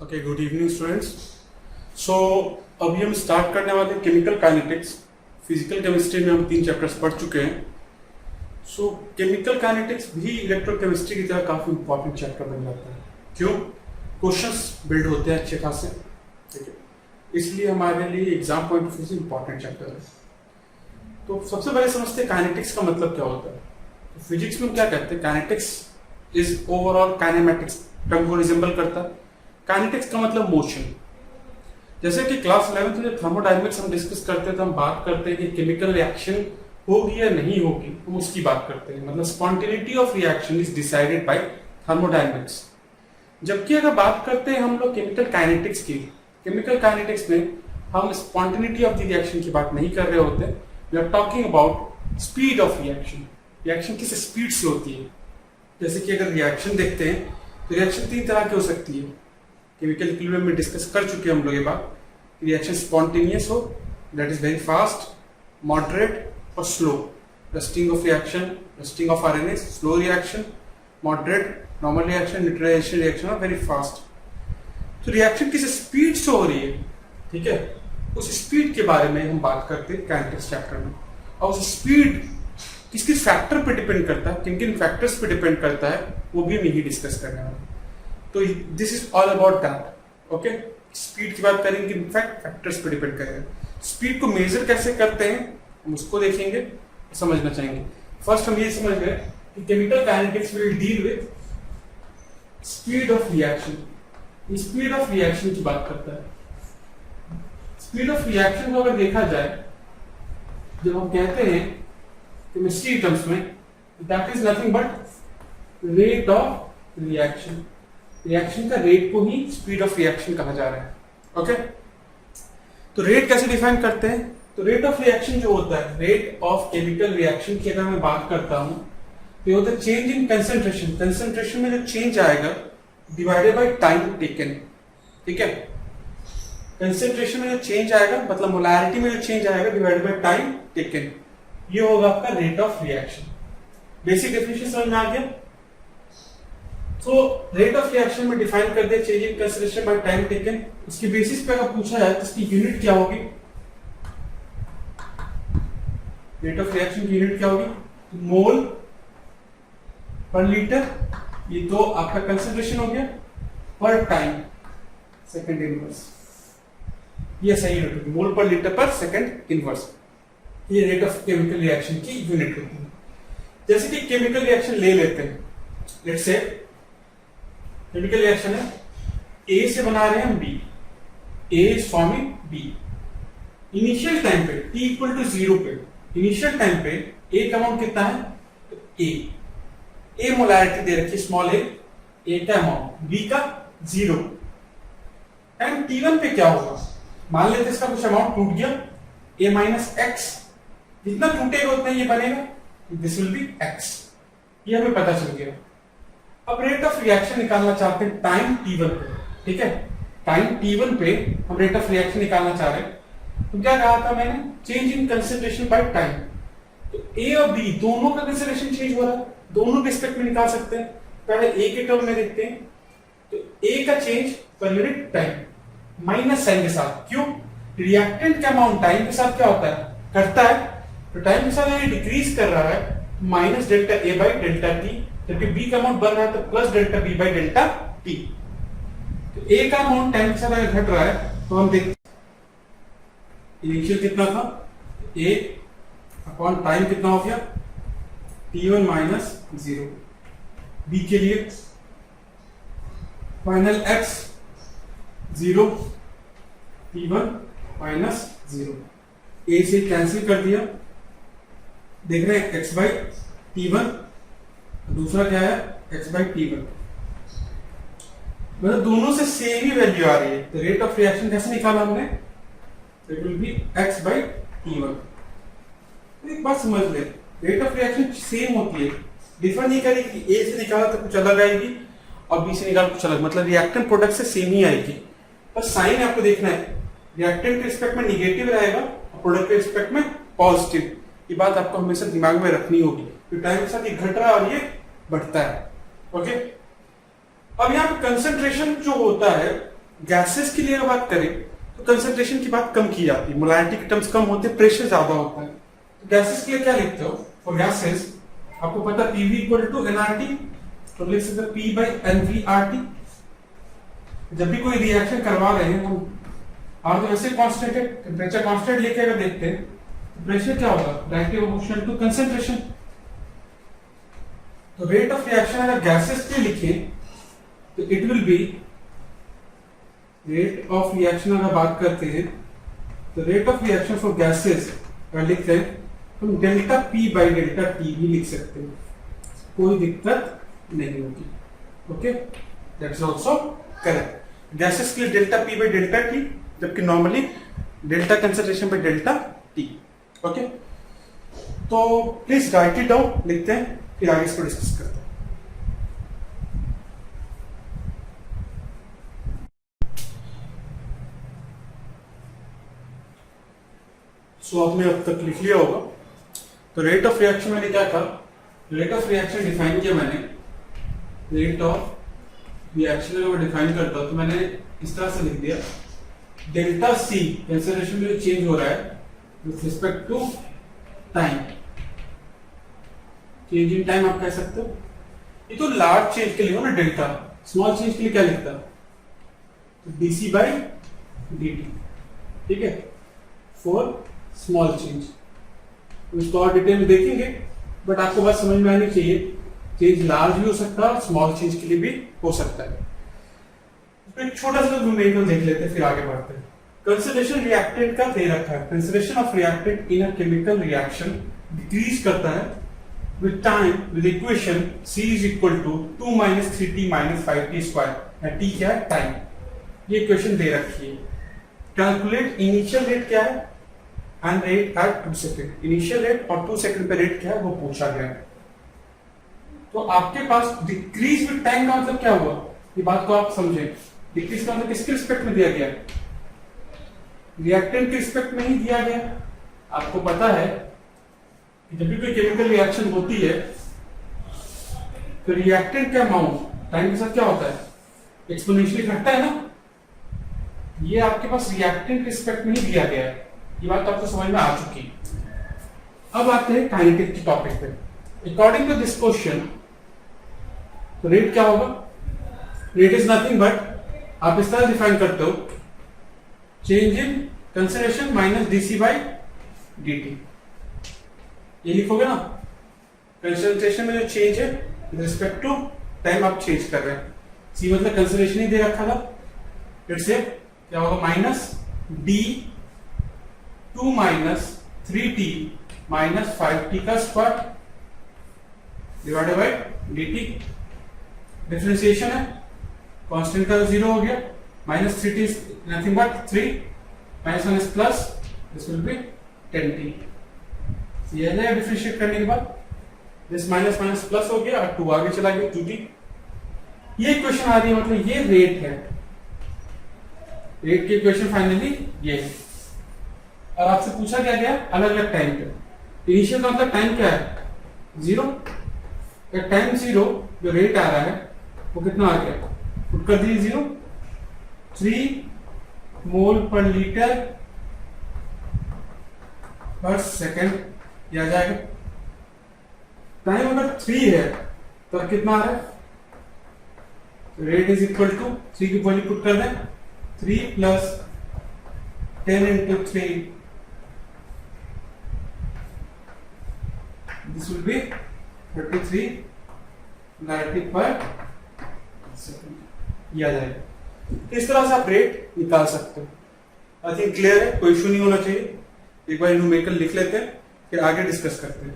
Okay, good evening students. So अभी हम start करने वाले केमिकल काइनेटिक्स। फिजिकल केमिस्ट्री में हम 3 चैप्टर्स पढ़ चुके हैं। सो केमिकल काइनेटिक्स भी इलेक्ट्रोकेमिस्ट्री की तरह काफी इंपॉर्टेंट चैप्टर बन जाता है। क्यों? क्वेश्चंस बिल्ड होते हैं अच्छे खासे, ठीक है, इसलिए हमारे लिए एग्जाम पॉइंट ऑफ व्यू से इंपॉर्टेंट चैप्टर है। तो सबसे पहले समझते हैं काइनेटिक्स का मतलब क्या होता है। तो फिजिक्स में हम क्या कहते हैं, kinetics is overall kinematics term को रिजेंबल करता है। काइनेटिक्स का मतलब मोशन। जैसे कि क्लास 11th में थर्मोडायनेमिक्स हम डिस्कस करते थे, हम बात करते हैं कि केमिकल रिएक्शन होगी या नहीं होगी, हम उसकी बात करते हैं। मतलब spontaneity of reaction is decided by thermodynamics. जबकि अगर बात करते हैं हम लोग केमिकल काइनेटिक्स की, केमिकल काइनेटिक्स में हम स्पॉन्टेनिटी ऑफ द रिएक्शन की बात नहीं कर रहे होते। We are talking about speed of reaction. Reaction किस स्पीड से होती है। जैसे कि अगर रिएक्शन देखते हैं तो रिएक्शन 3 तरह की हो सकती है। केमिकल इक्विलिब्रियम में डिस्कस कर चुके हैं हम लोग ये बात। रिएक्शन स्पॉन्टेनियस हो, that is very fast, moderate और slow. Rusting of reaction, rusting of RNA, slow reaction, moderate, normal reaction, neutralization reaction और वेरी फास्ट। तो रिएक्शन किस स्पीड से हो रही है, ठीक है, उस स्पीड के बारे में हम बात करते हैं काइनेटिक्स चैप्टर में। और उस स्पीड किस किस फैक्टर पे डिपेंड करता है, किन किन फैक्टर्स पे डिपेंड करता है, वो भी हम यही डिस्कस करने वाले हैं। तो this is all about that. Okay, speed की बात करेंगे, इनफैक्ट फैक्टर्स पे डिपेंड करेगा। स्पीड को मेजर कैसे करते हैं हम उसको देखेंगे, समझना चाहेंगे। फर्स्ट हम ये समझ गए कि chemical kinetics will deal with speed of reaction. Speed of reaction की बात करता है। स्पीड ऑफ रिएक्शन को अगर देखा जाए, जब हम कहते हैं केमिस्ट्री टर्म्स में, that is nothing but rate of reaction. Reaction का रेट को ही स्पीड ऑफ रिएक्शन कहा जा रहा है। ओके, तो रेट कैसे डिफाइन करते हैं? तो रेट ऑफ रिएक्शन जो होता है, रेट ऑफ केमिकल रिएक्शन की अगर मैं बात करता हूं तो ये होता है चेंज इन कंसंट्रेशन। कंसंट्रेशन में जो चेंज आएगा डिवाइडेड बाय टाइम टेकन, ठीक है। कंसंट्रेशन में जो चेंज आएगा मतलब मोलैरिटी में जो चेंज आएगा डिवाइडेड बाय टाइम टेकन, ये होगा आपका rate of reaction. Basic definition समझ में आ गया। तो रेट ऑफ रिएक्शन में डिफाइन कर दिया change in concentration by time taken. उसकी बेसिस पे अगर पूछा जाए तो इसकी यूनिट क्या होगी, रेट ऑफ रिएक्शन की यूनिट क्या होगी, मोल पर लीटर। ये तो आपका कंसंट्रेशन हो गया पर टाइम सेकंड इनवर्स, ये सही यूनिट होगी, मोल पर लीटर पर सेकंड इनवर्स। ये रेट ऑफ केमिकल रिएक्शन की यूनिट होती है। जैसे कि केमिकल रिएक्शन ले लेते हैं, लेट्स से केमिकल रिएक्शन है, ए से बना रहे हैं हम B, A is forming B. Initial time पे t इक्वल टू 0 पे, इनिशियल टाइम पे ए का अमाउंट कितना है, तो ए मोलैरिटी दे रखी है स्मॉल ए का अमाउंट, बी का 0। टाइम t1 पे क्या होगा, मान लेते इसका कुछ अमाउंट टूट गया, a माइनस एक्स, जितना टूटेगा उतना ये बनेगा, दिस विल बी x। ये हमें पता चल गया। अब रेट ऑफ रिएक्शन निकालना चाहते हैं टाइम t1 पे, ठीक है। टाइम t1 पे हम रेट ऑफ रिएक्शन निकालना चाह रहे हैं। तो क्या कहा था मैंने, change in concentration by time. तो ए और बी दोनों का कंसंट्रेशन चेंज हो रहा है, दोनों के रिस्पेक्ट में निकाल सकते हैं। पहले ए के टर्म में देखते हैं, तो ए का change per unit time minus sign के साथ। क्यों? रिएक्टेंट का अमाउंट टाइम के साथ क्या होता है, घटता है, तो टाइम के साथ ये डिक्रीज कर रहा है, minus delta A by delta T. जबकि बी का अमाउंट बढ़ रहा है तो plus delta B by delta t. तो ए का अमाउंट टाइम के साथ अगर घट रहा है तो हम देखते इनिशियल कितना था, ए अपॉन टाइम कितना हो गया, t1 माइनस 0। बी के लिए फाइनल x 0, t1 माइनस 0। ए से कैंसिल कर दिया, देख रहे हैं x बाई t1, दूसरा क्या है x बाई t1, मतलब दोनों से सेम ही वैल्यू आ रही है। तो रेट ऑफ रिएक्शन कैसे निकाला हमने, it will B x by t1। तो एक बात समझ ले, रेट ऑफ रिएक्शन सेम होती है, डिफर नहीं करेगी। ए से निकाला तो कुछ अलग आएगी और बी से निकाला कुछ अलग, मतलब रिएक्टेंट प्रोडक्ट से सेम ही आएगी, बस साइन आपको देखना है। रिएक्टेंट के रिस्पेक्ट में निगेटिव रहेगा और प्रोडक्ट के रिस्पेक्ट में पॉजिटिव। ये बात आपको हमेशा दिमाग में रखनी होगी, तो टाइम के साथ ये घट रहा है और ये बढ़ता है। ओके, अब यहाँ पे कंसंट्रेशन जो होता है गैसेस के लिए अगर बात करें तो कंसंट्रेशन की बात कम की जाती है, मोलारिटी के टर्म्स कम होते हैं, प्रेशर ज्यादा होता है। तो गैसेस के लिए क्या लिखते हो? फॉर गैसेस आपको पता पीवी इक्वल टू एनआरटी, तो लिख सकते पी बाई एनवीआरटी। जब भी कोई रिएक्शन करवा रहे हैं हम, और तो वैसे कांस्टेंट है, टेम्परेचर कांस्टेंट लेके अगर देखते हैं तो प्रेशर क्या होगा? Directly proportional to concentration. तो रेट ऑफ रिएक्शन अगर गैसेस के लिखे तो it will be, rate of reaction अगर बात करते हैं तो rate of reaction for gases अगर लिखते हैं तो हम delta P by delta T भी लिख सकते हैं, कोई दिक्कत नहीं होगी। Okay, that's also correct. Gases के लिए delta P by delta T, जबकि normally delta concentration by delta T. Okay, तो प्लीज राइट इट डाउन, लिखते हैं, फिर आगे इसको डिस्कस करते हैं। सो आपने अब तक लिख लिया होगा। तो रेट ऑफ रिएक्शन मैंने क्या कहा? रेट ऑफ रिएक्शन डिफाइन किया मैंने। रेट ऑफ रिएक्शन अगर डिफाइन करता हूं तो मैंने इस तरह से लिख दिया, डेल्टा सी कंसंट्रेशन में चेंज हो रहा है with respect to time. Change in time आप कह सकते हो। ये तो लार्ज चेंज के लिए हो ना डेल्टा, स्मॉल चेंज के लिए क्या लिखता? तो डीसी बाई डीटी, ठीक है, फॉर स्मॉल चेंज। इसको और डिटेल में देखेंगे, बट आपको बात समझ में आनी चाहिए, चेंज लार्ज भी हो सकता है और स्मॉल चेंज के लिए भी हो सकता है। एक छोटा सा न्यूमेरिकल देख लेते हैं, फिर आगे बढ़ते हैं। कंसंट्रेशन रिएक्टेंट का दे रखा है, concentration of reactant in a chemical reaction decrease करता है with time with equation C is equal to 2 minus 3t minus 5t square, या t क्या है? टाइम। ये इक्वेशन दे रखी है। कैलकुलेट इनिशियल रेट क्या है and rate at 2 second. Initial rate और 2 सेकंड पे रेट क्या है वो पूछा गया है। तो आपके पास डिक्रीज विद टाइम का मतलब क्या हुआ, ये बात को आप समझे। डिक्रीज का मतलब किसके रिस्पेक्ट में दिया गया? रिएक्टेंट के रिस्पेक्ट में ही दिया गया। आपको पता है कि जब भी कोई केमिकल रिएक्शन होती है तो रिएक्टेंट का अमाउंट टाइम के साथ क्या होता है? एक्सपोनेंशियली घटता है ना। ये आपके पास रिएक्टेंट के रिस्पेक्ट में ही दिया गया है। ये बात आपको समझ में आ चुकी है। अब आते हैं काइनेटिक के टॉपिक पे। अकॉर्डिंग टू दिस क्वेश्चन, तो रेट क्या होगा? रेट इज नथिंग बट, आप इस तरह डिफाइन करते हो, change in concentration minus d c by d t. ये लिखोगे ना, कंसंट्रेशन में जो चेंज है विद रिस्पेक्ट टू टाइम आप चेंज कर रहे हैं। सी मतलब कंसंट्रेशन ही दे रखा था, फिर से क्या होगा? Minus D 2 minus 3t minus 5t का square divided by dt। Differentiation है, कांस्टेंट का 0 हो गया, minus 3t is nothing but 3 minus 1 is plus, this will B 10t। ये है डिफरेंशिएट करने के बाद दिस माइनस माइनस प्लस हो गया और 2 आगे चला गया 2t। ये इक्वेशन आ रही है, मतलब ये रेट है। रेट की इक्वेशन फाइनली ये है। और आपसे पूछा क्या गया अलग अलग टाइम पे। इनिशियल का मतलब टाइम क्या है? 0। टाइम 0 जो रेट आ रहा है वो कितना आ गया? पुट कर दीजिए 0, 3 मोल पर लीटर पर सेकेंड, ये आ जाएगा। टाइम अगर 3 है तो कितना आ रहा है? रेट इज इक्वल टू 3 की वैल्यू पुट कर दें, 3 plus 10 into 3, this will be 33 molarity पर सेकंड, ये आ जाएगा। इस तरह से आप रेट निकाल सकते हो। आई थिंक क्लियर है, कोई इशू नहीं होना चाहिए। एक बार न्यूमेरिकल लिख लेते हैं, फिर आगे डिस्कस करते हैं।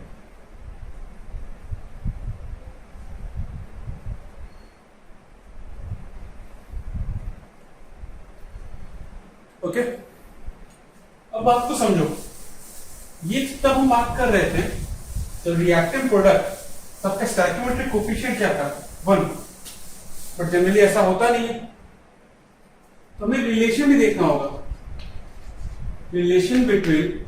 ओके, अब बात को समझो। ये तब हम बात कर रहे थे तो रिएक्टिव प्रोडक्ट सबका स्टोइकियोमेट्रिक कोफिशिएंट क्या था? 1। बट जनरली ऐसा होता नहीं है, तो हमें रिलेशन भी देखना होगा। Relation between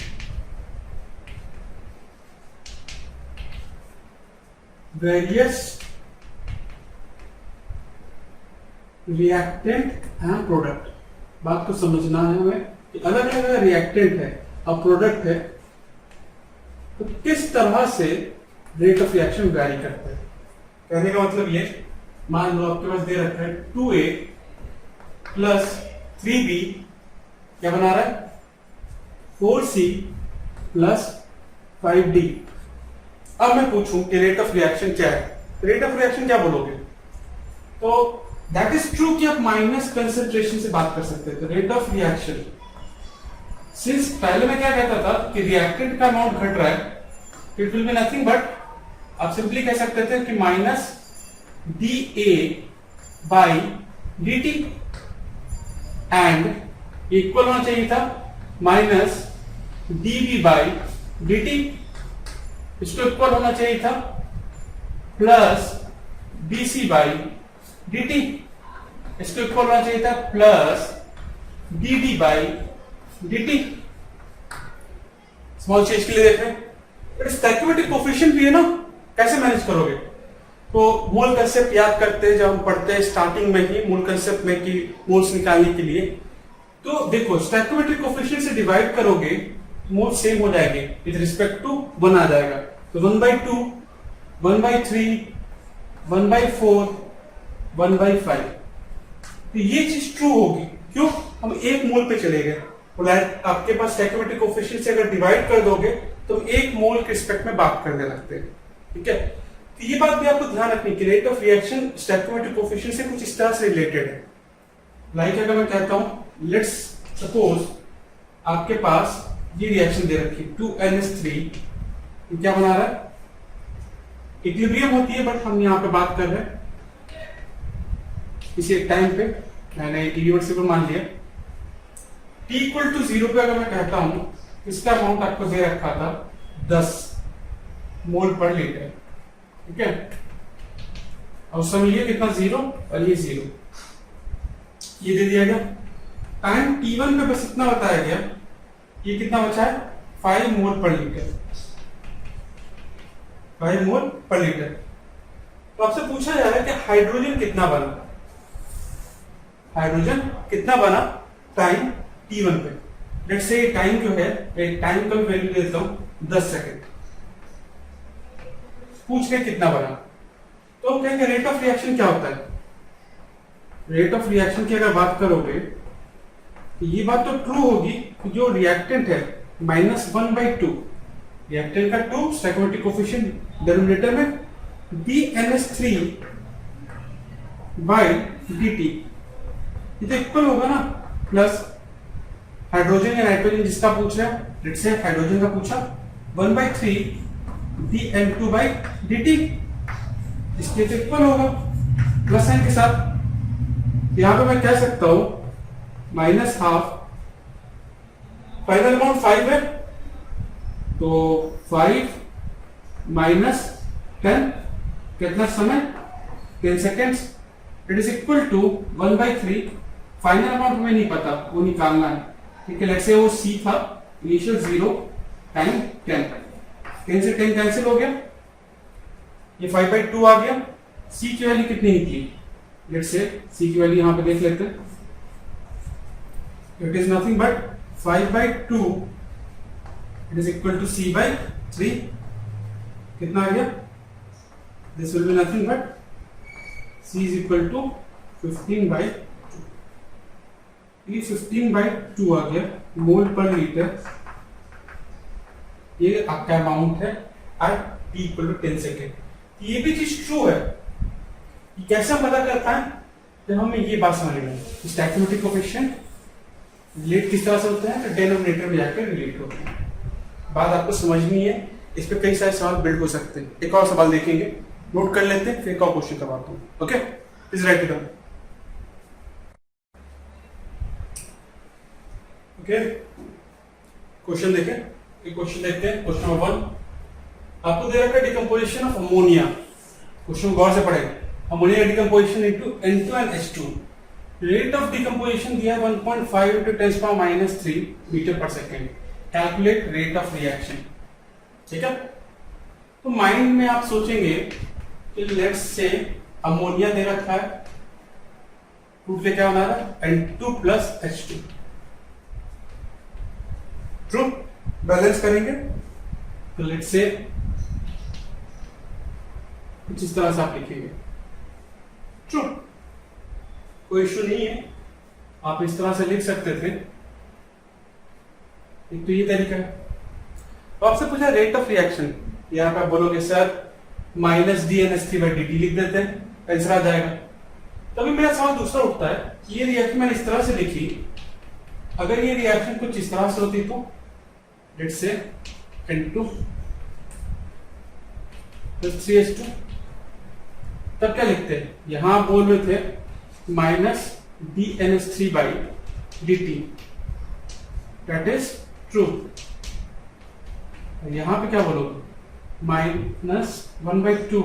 various reactant and product. बात को समझना है हमें कि अलग अलग रिएक्टेंट है और प्रोडक्ट है तो किस तरह से रेट ऑफ रिएक्शन वैरी करता है। कहने का मतलब ये, मान लो आपके पास दे रखा है 2A प्लस 3B क्या बना रहा है 4C प्लस 5D। अब मैं पूछूं कि रेट ऑफ रिएक्शन क्या है, रेट ऑफ रिएक्शन क्या बोलोगे? तो दैट इज ट्रू कि आप माइनस कंसेंट्रेशन से बात कर सकते थे। रेट ऑफ रिएक्शन सिंस पहले मैं क्या कहता था कि रिएक्टेंट का अमाउंट घट रहा है, it will be nothing but आप सिंपली कह सकते थे कि minus dA by dt and equal होना चाहिए था माइनस dB बाई dt। इसको इक्वल होना चाहिए था प्लस dC बाई dt। इसको इक्वल होना चाहिए था plus dD by dt। Small change के लिए देख रहे हैं, स्टैक्योमेट्रिक कोफिशिएंट भी है ना, कैसे मैनेज करोगे? तो मोल कंसेप्ट याद करते हैं जब हम पढ़ते हैं स्टार्टिंग में ही मोल कंसेप्ट में कि मोल्स निकालने के लिए। तो देखो स्टैक्योमेट्रिक कोफिशिएंट से डिवाइड करोगे मोल सेम हो जाएंगे विद रिस्पेक्ट टू 1 आ जाएगा। तो 1/2, 1/3, 1/4, 1/5। तो ये चीज ट्रू होगी, क्यों? हम एक मोल पे चले गए। आपके पास स्टैक्योमेट्रिक कोफिशिएंट से अगर डिवाइड कर दोगे तो हम एक मोल के रिस्पेक्ट में बात करने लगते हैं, ठीक है? तो ये बात भी आपको ध्यान रखनी कि rate of reaction stoichiometric coefficient से कुछ इस तरह से रिलेटेड है। लाइक अगर मैं कहता हूं लेट्स सपोज आपके पास ये रिएक्शन दे रखी 2NH3 क्या बना रहा है, इक्विलिब्रियम होती है बट हम यहां पे बात कर रहे हैं इसी एक टाइम पे, मैंने इरिवर्सिबल मान लिया। t इक्वल टू 0 पे अगर मैं कहता हूं इसका अमाउंट आपको दे रखा था 10 मोल पर लीटर, ठीक है? और उस समय ये कितना 0 और ये 0 ये दे दिया गया। टाइम t1 पे बस इतना बताया गया, ये कितना बचा है 5 मोल पर लीटर, 5 मोल पर लीटर। तो आपसे पूछा जा रहा है कि हाइड्रोजन कितना बना, हाइड्रोजन कितना बना टाइम t1 पे। लेट्स से टाइम जो है, एक टाइम का वैल्यू देता हूं 10 सेकंड। पूछ रहे कितना बना, तो हम कहेंगे रेट ऑफ रिएक्शन क्या होता है। रेट ऑफ रिएक्शन की अगर बात करोगे तो ये बात तो ट्रू होगी कि जो रिएक्टेंट है -1/2, रिएक्टेंट का 2 स्टैक्योमेट्रिक कोफिशिएंट डिनोमिनेटर में dNH3 बाई dt, ये तो इक्वल होगा ना, प्लस हाइड्रोजन या नाइट्रोजन जिसका पूछ रहे हैं, लेट्स से हाइड्रोजन का पूछा 1/3 dN2 बाई dt, इसके तो इक्वल होगा प्लस साइन के साथ। यहां पे मैं कह सकता हूं -12, फाइनल अमाउंट 5 है तो 5 माइनस 10 कितना समय 10 seconds, it is equal to 1/3। Final amount हमें नहीं पता, वो निकालना है, ठीक है? लेट्स से वो c था इनिशियल 0 टाइम 10 से 10 कैंसिल हो गया, ये 5/2 आ गया। c की वैल्यू कितनी निकली, लेट्स से c की वैल्यू यहां पे देख लेते हैं, it is nothing but 5/2, it is equal to c/3। कितना आ गया, this will be nothing but c is equal to 15/2। ये 15/2 आ गया मोल पर लीटर, ये आपका अमाउंट है at t equal to 10 second. ये भी चीज ट्रू है, ये कैसे पता करता है जब हमें ये बात समझ में स्टैक्योमेट्रिक कोफिशिएंट रिलेट किस तरह से होते हैं, डिनोमिनेटर में जाकर रिलेट होते हैं। बात आपको समझनी है, इस पे कई सारे सवाल बिल्ड हो सकते हैं। एक और सवाल देखेंगे, नोट कर लेते हैं, फिर एक और क्वेश्चन करवाता हूँ। Okay, please right it down. Okay, question देखें, एक क्वेश्चन देखते हैं। क्वेश्चन नंबर 1 आपको दे रखा है डिकम्पोजिशन ऑफ अमोनिया। क्वेश्चन गौर से पढ़ें, ammonia decomposition into N2 and H2। Rate of decomposition दिया 1.5 into 10⁻³ मीटर पर second. Calculate rate of reaction, ठीक है? तो माइंड में आप सोचेंगे कि लेट्स से अमोनिया दे रखा है टूट के क्या बना रहा है N2 plus H2। True. Balance करेंगे तो लेट्स से कुछ इस तरह से आप लिखेंगे। ट्रू, कोई इशू नहीं है, आप इस तरह से लिख सकते थे। एक तो ये तरीका है। तो आपसे पूछा रेट ऑफ रिएक्शन, यहां पे आप बोलोगे सर माइनस dNH3/dt लिख देते हैं, आंसर आ जाएगा। तभी मेरा सवाल दूसरा उठता है कि ये रिएक्शन मैंने इस तरह से लिखी, अगर ये रिएक्शन कुछ इस तरह से होती तो let's say N2 plus 3H2, तब क्या लिखते हैं? यहां बोल रहे थे minus dNH3/dt, that is true. यहां पे क्या बोलोगे? Minus 1/2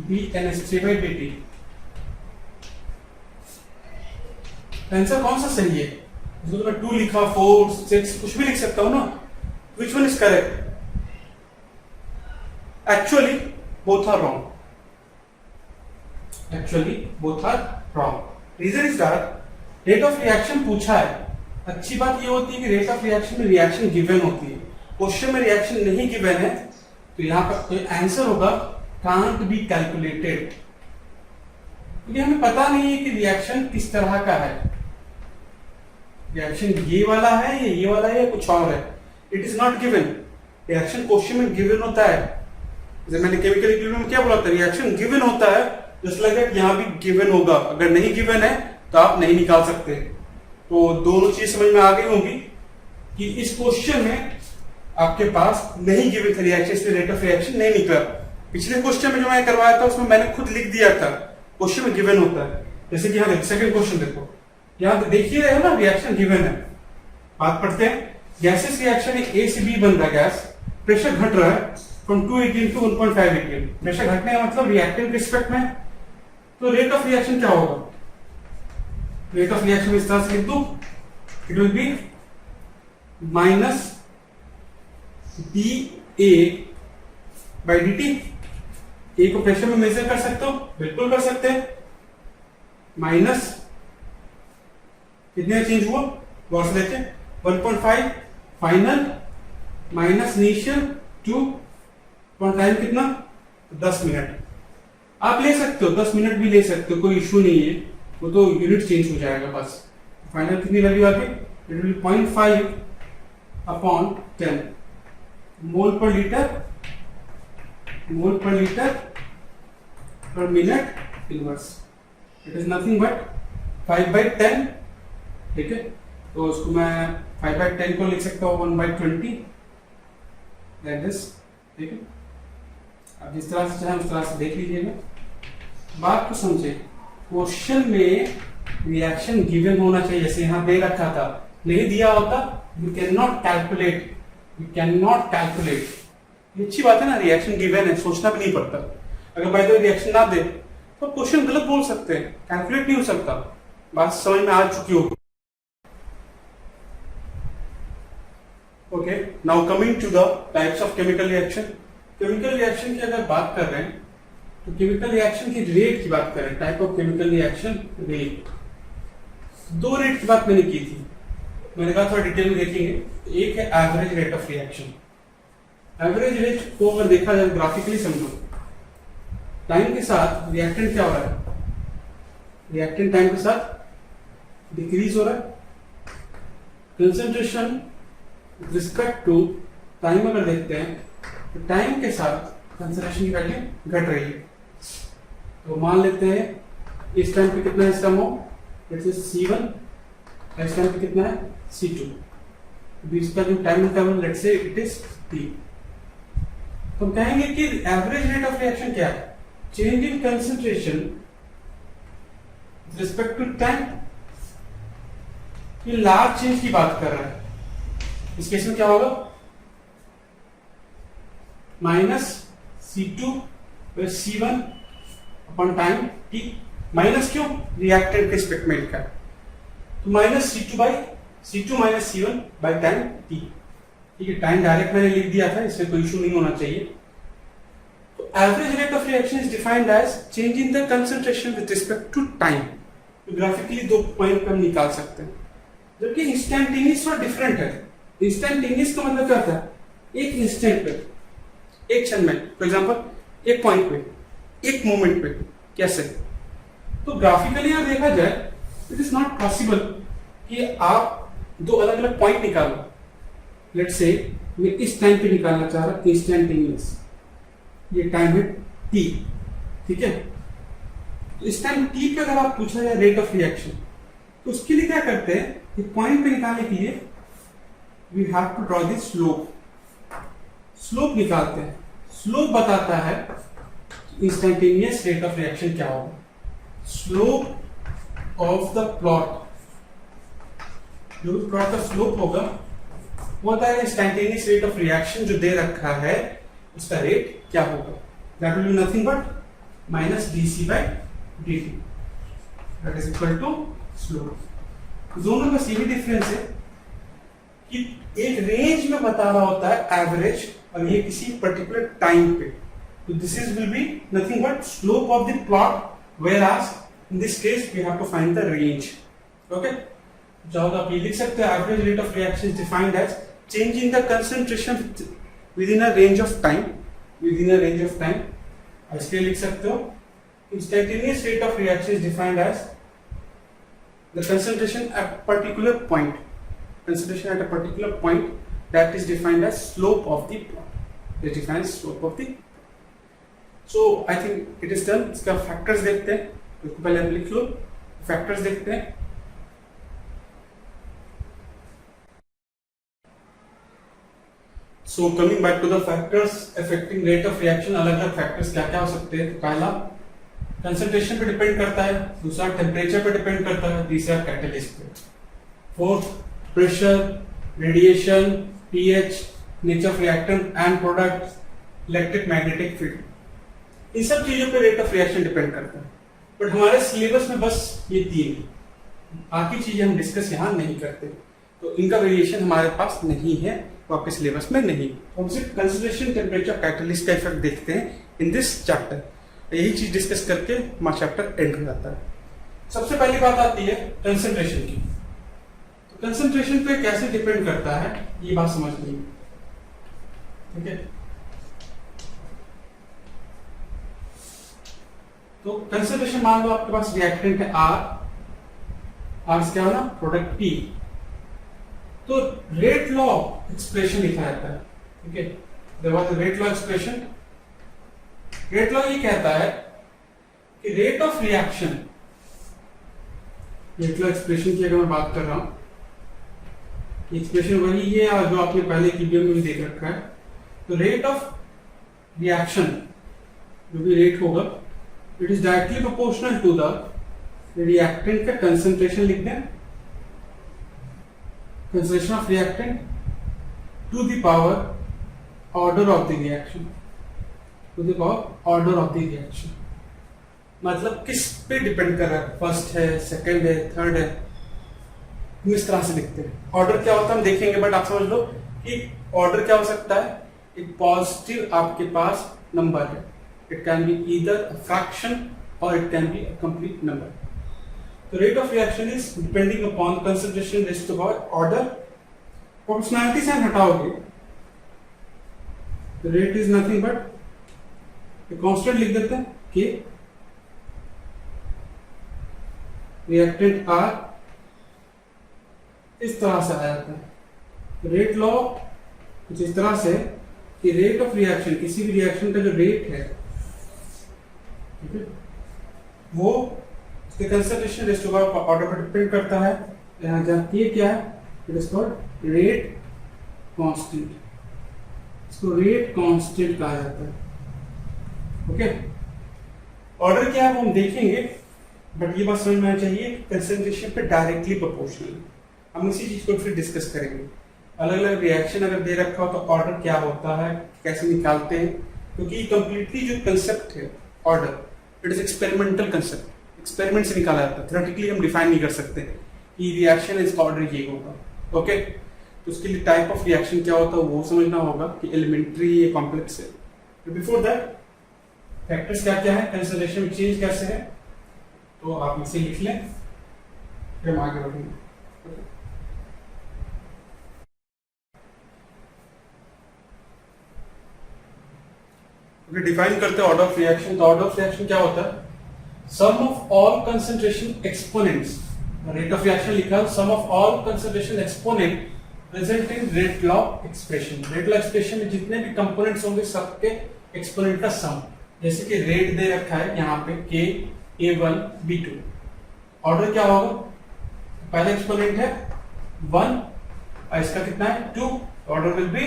dNH3/dt। आंसर कौन सा सही है? इसको तो मैं 2 लिखा, 4, 6 कुछ भी लिख सकता हूं ना। Which one is correct? Actually both are wrong. Actually both are wrong. Reason is that rate of reaction पूछा है। अच्छी बात ये होती है कि रेट ऑफ रिएक्शन में रिएक्शन गिवन होती है। क्वेश्चन में रिएक्शन नहीं गिवन है तो यहां पर आंसर होगा कांट बी कैलकुलेटेड, क्योंकि हमें पता नहीं है कि रिएक्शन किस तरह का है। रिएक्शन ये वाला है या ये वाला है या कुछ और है, it is not given. Reaction question में गिवन होता है। जैसे मैंने केमिकल इक्विलिब्रियम में क्या बोला था, रिएक्शन गिवन होता है, जस्ट लाइक दैट यहां भी गिवन होगा। अगर नहीं गिवन है तो आप नहीं निकाल सकते। तो दोनों चीज समझ में आ गई होंगी कि इस क्वेश्चन में आपके पास नहीं गिवन था रिएक्शन, इसलिए रेट ऑफ रिएक्शन नहीं निकला। पिछले क्वेश्चन में जो मैं करवाया था उसमें मैंने खुद लिख दिया था क्वेश्चन में गिवन होता है। जैसे कि यहाँ सेकंड क्वेश्चन देखो, यहाँ देखिए रहे ना रिएक्शन गिवन है। बात पढ़ते हैं। गैसेस रिएक्शन है, A से B बन रहा है गैस, प्रेशर घट रहा है from 2 atm to 1.5 atm। Pressure घटने का मतलब रिएक्टेंट रिस्पेक्ट में, तो रेट ऑफ रिएक्शन क्या होगा? रेट ऑफ रिएक्शन इस तरह से लिख दूं, it will B minus dA/dt। ए को प्रेशर में मेजर कर सकते हो, बिल्कुल कर सकते हैं। माइनस कितने चेंज हुआ, गौर से देखें, 1.5 फाइनल माइनस इनिशियल 2 टाइम कितना, 10 मिनट। आप ले सकते हो, 10 मिनट भी ले सकते हो, कोई इशू नहीं है, वो तो यूनिट चेंज हो जाएगा बस। फाइनल कितनी वैल्यू आ गई? It will 0.5/10 mole per litre per minute inverse। It is nothing but 5/10। ठीक है, तो उसको मैं 5/10 को लिख सकता हूँ 1/20, दैट इज। ठीक है, अब जिस तरह से चाहे उस तरह से देख लीजिएगा। बात को समझे, क्वेश्चन में रिएक्शन गिवन होना चाहिए, जैसे यहां दे रखा था। नहीं दिया होता, you can not calculate, you can not calculate. ये अच्छी बात है ना, रिएक्शन गिवन है, सोचना भी नहीं पड़ता। अगर बाय द वे रिएक्शन ना दे तो क्वेश्चन गलत बोल सकते हैं, कैलकुलेट नहीं हो सकता। बात समझ में आ चुकी होगी। Okay, now coming to the types of chemical reaction. Chemical reaction की अगर बात कर रहे हैं तो केमिकल रिएक्शन की रेट की बात करें, type of chemical reaction rate. 2 rate की बात मैंने की थी, मैंने कहा थोड़ा डिटेल में देखेंगे। एक है average rate of reaction. Average rate को अगर देखा जाए ग्राफिकली समझो, टाइम के साथ रिएक्टेंट क्या हो रहा है, रिएक्टेंट टाइम के साथ डिक्रीज हो रहा है। कंसंट्रेशन रिस्पेक्ट टू टाइम अगर देखते हैं तो टाइम के साथ कंसंट्रेशन की वैल्यू घट रही है। तो मान लेते हैं इस टाइम पे कितना है इसका मोल, जैसे C1, इस टाइम पे कितना है C2, बीच का जो time interval let's say it is T। तो हम कहेंगे कि एवरेज रेट ऑफ रिएक्शन क्या है, change in concentration respect to time. ये लार्ज चेंज की बात कर रहा है। इस केस में क्या होगा, minus C2 C1 upon time T। Minus क्यों, रिएक्टेंट के रिस्पेक्ट में लिखा है, तो minus C2 minus C1 by time T। ठीक है, टाइम डायरेक्ट मैंने लिख दिया था, इसमें कोई इशू नहीं होना चाहिए। तो average rate of reaction is defined as change in the concentration with respect to time. तो ग्राफिकली दो पॉइंट हम निकाल सकते हैं, जबकि इंस्टेंटेनियस और डिफरेंट है। इंस्टेंटेनियस का मतलब क्या होता है, एक इंस्टेंट पे, एक क्षण में, फॉर एग्जांपल एक पॉइंट पे, एक मोमेंट पे, कैसे। तो ग्राफिकली अगर देखा जाए इट इज नॉट पॉसिबल कि आप दो अलग अलग पॉइंट निकालो। लेट्स से मैं इस टाइम पे निकालना चाह रहा हूं इंस्टेंटेनियस, ये टाइम है t, ठीक है। तो इस टाइम t पे अगर आप पूछा जाए रेट ऑफ रिएक्शन, तो उसके लिए क्या करते हैं, ये पॉइंट पे निकालने के लिए we have to draw the slope. Slope निकालते हैं, स्लोप बताता है इंस्टेंटेनियस रेट ऑफ रिएक्शन क्या होगा। स्लोप ऑफ द प्लॉट, जो प्लॉट का स्लोप होगा वो होता है इंस्टेंटेनियस रेट ऑफ रिएक्शन जो दे रखा है उसका रेट क्या होगा। That will be nothing but minus dc by dt, that is equal to slope. दोनों का यही डिफरेंस है कि एक रेंज में बता रहा होता है एवरेज, और ये किसी पर्टिकुलर टाइम पे। तो this is will be nothing but slope of the plot, whereas in this case we have to find the range. Okay, जाओ आप ये लिख सकते हैं, average rate of reaction is defined as change in the concentration within a range of time, within a range of time. इसके लिख सकते हो instantaneous rate of reaction is defined as the concentration at particular point, concentration at a particular point, that is defined as slope of the plot, it defines slope of the plot. So I think it is done. इसका factors देखते हैं, इसको पहले आप लिख लो, factors देखते हैं। So coming back to the factors affecting rate of reaction, अलग अलग factors क्या क्या हो सकते हैं। तो पहला concentration पे डिपेंड करता है, दूसरा टेम्परेचर पे डिपेंड करता है, तीसरा कैटलिस्ट पे, fourth pressure, radiation, pH, nature of reactant and product, electric magnetic field. इन सब चीजों पे रेट ऑफ रिएक्शन डिपेंड करता है। बट हमारे सिलेबस में बस ये तीन, बाकी चीजें हम डिस्कस यहाँ नहीं करते, तो इनका वेरिएशन हमारे पास नहीं है, वो आपके सिलेबस में नहीं। तो हम सिर्फ कंसंट्रेशन, टेम्परेचर, कैटलिस्ट का इफेक्ट देखते हैं इन दिस चैप्टर। यही चीज डिस्कस करके हमारा चैप्टर एंड हो जाता है। सबसे पहली बात आती है कंसंट्रेशन की। कंसंट्रेशन पे कैसे डिपेंड करता है ये बात समझनी है, ठीक है। तो कंसंट्रेशन मान लो आपके पास रिएक्टेंट है R, R क्या होना, प्रोडक्ट P। तो रेट लॉ एक्सप्रेशन लिखा जाता है, ठीक है। There was the rate law expression. Rate law ये कहता है कि rate of reaction, rate law expression की अगर मैं बात कर रहा हूं, एक्सप्रेशन वही है जो आपने पहले की वीडियो में भी देख रखा है। तो रेट ऑफ रिएक्शन जो भी रेट होगा, it is directly proportional to the reactant का कंसंट्रेशन लिख दें, concentration of reactant to the power order of the reaction, to the power order of the reaction. मतलब किस पे डिपेंड कर रहा है, फर्स्ट है, सेकंड है, थर्ड है, इस तरह से लिखते हैं। ऑर्डर क्या होता है हम देखेंगे, बट आप समझ लो कि ऑर्डर क्या हो सकता है। एक पॉजिटिव आपके पास नंबर है, it can be either a fraction और it can be a complete number. तो rate of reaction is depending upon concentration raised to power order. Proportionality से हटाओगे तो rate is nothing but constant लिख देते हैं के, रिएक्टेंट आर, इस तरह से आ जाता है। रेट लॉ कुछ इस तरह से कि रेट ऑफ रिएक्शन, किसी भी रिएक्शन का जो रेट है, ठीक है, वो उसके concentration raised to power order पर डिपेंड करता है। यहाँ जाती है क्या है, it is called rate constant, इसको रेट कांस्टेंट कहा जाता है। ओके, ऑर्डर क्या है वो हम देखेंगे, बट ये बात समझ में आना चाहिए कंसंट्रेशन पे डायरेक्टली प्रोपोर्शनल। हम इसी चीज को फिर डिस्कस करेंगे। अलग अलग रिएक्शन अगर दे रखा हो तो ऑर्डर क्या होता है, कैसे निकालते हैं, क्योंकि कंप्लीटली जो कंसेप्ट है order, it is experimental concept, experiment से निकाला जाता है। थ्योरेटिकली हम डिफाइन नहीं कर सकते कि रिएक्शन इसका ऑर्डर ये होगा। ओके, तो उसके लिए टाइप ऑफ रिएक्शन क्या होता है वो समझना होगा कि एलिमेंट्री या कॉम्प्लेक्स है। तो बिफोर दैट फैक्टर्स क्या क्या है, कंसंट्रेशन में चेंज कैसे है, तो आप इसे लिख लें। फिर हम आगे बढ़ेंगे। ओके, डिफाइन करते हैं ऑर्डर ऑफ रिएक्शन। तो ऑर्डर ऑफ रिएक्शन क्या होता है? Sum of all concentration exponents, rate of reaction लिखा है, sum of all concentration exponent present in rate law expression. Rate law expression में जितने भी कंपोनेंट्स होंगे सबके एक्सपोनेंट का सम। जैसे कि रेट दे रखा है यहाँ पे k A1 B2, ऑर्डर क्या होगा? पहला एक्सपोनेंट है 1 और इसका कितना है 2, ऑर्डर विल बी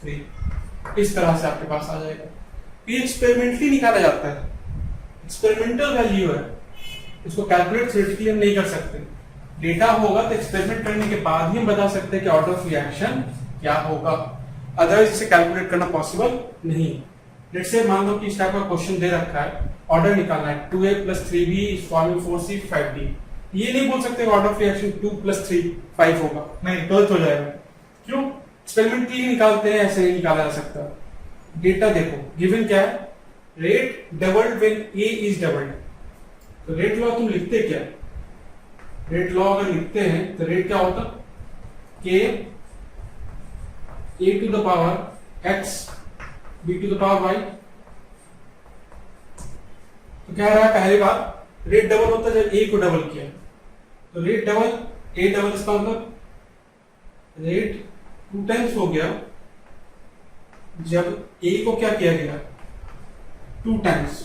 3। इस तरह से आपके पास आ जाएगा। ये एक्सपेरिमेंटली निकाला जाता है, एक्सपेरिमेंटल वैल्यू है, इसको कैलकुलेट थ्योरेटिकली हम नहीं कर सकते। डेटा होगा तो एक्सपेरिमेंट करने के बाद ही हम बता सकते हैं कि ऑर्डर ऑफ रिएक्शन क्या होगा, अदरवाइज इसे कैलकुलेट करना पॉसिबल नहीं। लेट्स से मान लो कि इस टाइप का क्वेश्चन दे रखा है, ऑर्डर निकालना है 2a + 3b is forming 4c 5d। ये नहीं बोल सकते ऑर्डर ऑफ रिएक्शन 2 + 3 5 होगा, नहीं, गलत हो जाएगा। क्यों? एक्सपेरिमेंटली निकालते हैं, ऐसे नहीं निकाला जा सकता। डेटा देखो, गिवन क्या है? Rate doubled when a is doubled. तो रेट लॉ तुम लिखते क्या? रेट लॉ अगर लिखते हैं तो रेट क्या होता? k a to the power x b to the power y। तो क्या रहा? पहली बात, रेट डबल होता है जब a को डबल किया। तो रेट डबल a डबल, इसका मतलब रेट 2 टाइम्स हो गया जब a को क्या किया गया? 2 टाइम्स।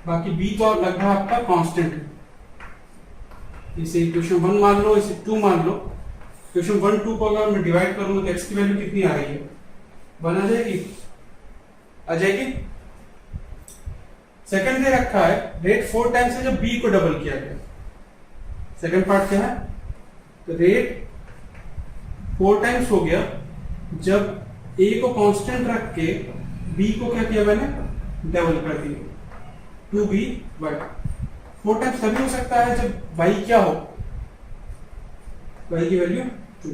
बाकी b तो लगभग आपका कांस्टेंट है। इसे इक्वेशन 1 मान लो, इसे 2 मान लो। इक्वेशन 1 2 को अगर मैं डिवाइड करूंगा तो x की वैल्यू कितनी आ रही है? 1 आ जाएगी, आ जाएगी। सेकंड दे रखा है रेट 4 टाइम्स है जब b को डबल किया गया। सेकंड पार्ट क्या है? तो रेट 4 टाइम्स हो गया जब a को कांस्टेंट रख के b को क्या किया मैंने? डबल कर दिया, 2by। 4 टाइम्स तभी हो सकता है जब y क्या हो? y की वैल्यू 2।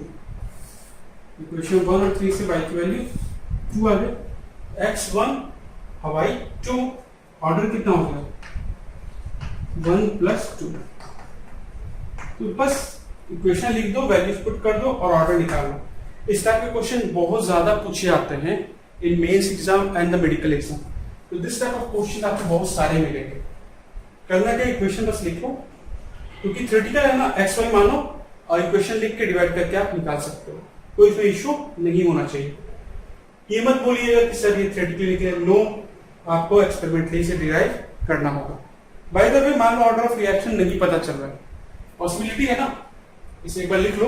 इक्वेशन 1 और 3 से y की वैल्यू 2 आ गई। x1 y 2, ऑर्डर कितना हो गया? 1 + 2। तो बस इक्वेशन लिख दो, वैल्यूज पुट कर दो और ऑर्डर निकाल लो। इस टाइप के क्वेश्चन बहुत ज्यादा पूछे जाते हैं in mains exam and the medical exam. तो दिस टाइप ऑफ क्वेश्चन आपको बहुत सारे मिलेंगे। करना क्या? इक्वेशन बस लिखो, क्योंकि थ्योरेटिकल है ना, एक्स वाई मानो और इक्वेशन लिख के डिवाइड करके आप निकाल सकते हो, कोई इसमें इश्यू नहीं होना चाहिए। ये मत बोलिएगा कि सर ये थ्योरेटिकली निकले, नो, आपको एक्सपेरिमेंटली से डिराइव करना होगा। बाय द वे, मान लो ऑर्डर ऑफ रिएक्शन नहीं पता चल रहा है, पॉसिबिलिटी है ना, इसे एक बार लिख लो।